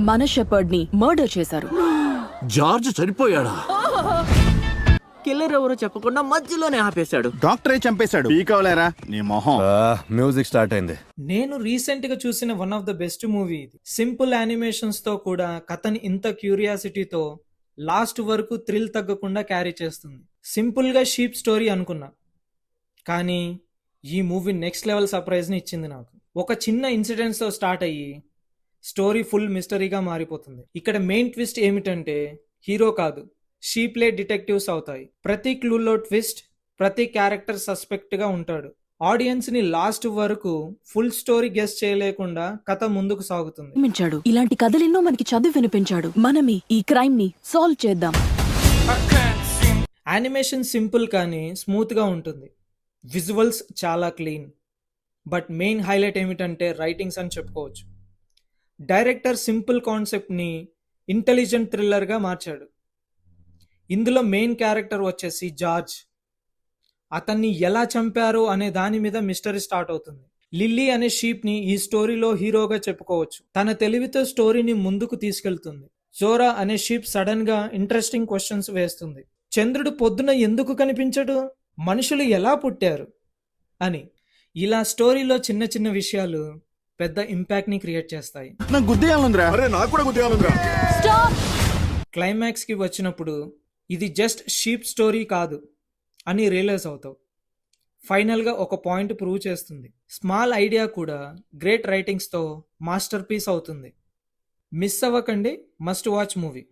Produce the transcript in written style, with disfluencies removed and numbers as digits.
మన షెపర్డ్ ని మర్డర్ చేశారు. జార్జ్ చనిపోయాడా? కిల్లర్ ఎవరో చెప్పకుండా మధ్యలోనే ఆపేశాడు. డాక్టరే చంపేశాడు. పీకవలేరా నీ మొహం. మ్యూజిక్ స్టార్ట్ అయింది. నేను రీసెంట్ గా చూసిన one of the best movie ఇది. సింపుల్ యానిమేషన్స్ తో కూడా కథని ఇంత క్యూరియాసిటీతో లాస్ట్ వరకు థ్రిల్ తగ్గకుండా క్యారీ చేస్తుంది. సింపుల్ గా షీప్ స్టోరీ అనుకున్నా, కానీ ఈ మూవీ నెక్స్ట్ లెవెల్ సర్ప్రైజ్ ని ఇచ్చింది నాకు. ఒక చిన్న ఇన్సిడెంట్స్ తో స్టార్ట్ అయ్యి స్టోరీ ఫుల్ మిస్టరీగా మారిపోతుంది. ఇక్కడ మెయిన్ ట్విస్ట్ ఏమిటంటే హీరో కాదు, షీప్లే డిటెక్టివ్స్ అవుతాయి. ప్రతి క్లూలో ట్విస్ట్, ప్రతి క్యారెక్టర్ సస్పెక్ట్ గా ఉంటాడు. ఆడియన్స్ ని లాస్ట్ వరకు ఫుల్ స్టోరీ గెస్ చేయలేకుండా కథ ముందుకు సాగుతుంది. వినిపించాడు. ఇలాంటి కథలెన్నో మనకి చదివి వినిపించాడు. మనమే ఈ క్రైమ్ ని సాల్వ్ చేద్దాం. యానిమేషన్ సింపుల్ కానీ స్మూత్ గా ఉంటుంది. విజువల్స్ చాలా క్లీన్. బట్ మెయిన్ హైలైట్ ఏమిటంటే రైటింగ్స్ అని చెప్పుకోవచ్చు. డైరెక్టర్ సింపుల్ కాన్సెప్ట్ ని ఇంటెలిజెంట్ థ్రిల్లర్ గా మార్చాడు. ఇందులో మెయిన్ క్యారెక్టర్ వచ్చేసి జార్జ్. అతన్ని ఎలా చంపారో అనే దాని మీద మిస్టరీ స్టార్ట్ అవుతుంది. లిల్లీ అనే షీప్ ని ఈ స్టోరీలో హీరోగా చెప్పుకోవచ్చు. తన తెలివితో స్టోరీని ముందుకు తీసుకెళ్తుంది. జోరా అనే షీప్ సడన్ గా ఇంట్రెస్టింగ్ క్వశ్చన్స్ వేస్తుంది. చంద్రుడు పొద్దున ఎందుకు కనిపించడు, మనుషులు ఎలా పుట్టారు అని. ఇలా స్టోరీలో చిన్న చిన్న విషయాలు పెద్ద ఇంపాక్ట్ ని క్రియేట్ చేస్తాయి. నాకు గుద్దేయాలందిరా. అరే నాకు కూడా గుర్తుగా. క్లైమాక్స్ కి వచ్చినప్పుడు ఇది జస్ట్ షీప్ స్టోరీ కాదు అని రియలైజ్ అవుతావు. ఫైనల్ గా ఒక పాయింట్ ప్రూవ్ చేస్తుంది. స్మాల్ ఐడియా కూడా గ్రేట్ రైటింగ్స్ తో మాస్టర్ పీస్ అవుతుంది. మిస్ అవ్వకండి, మస్ట్ వాచ్ మూవీ.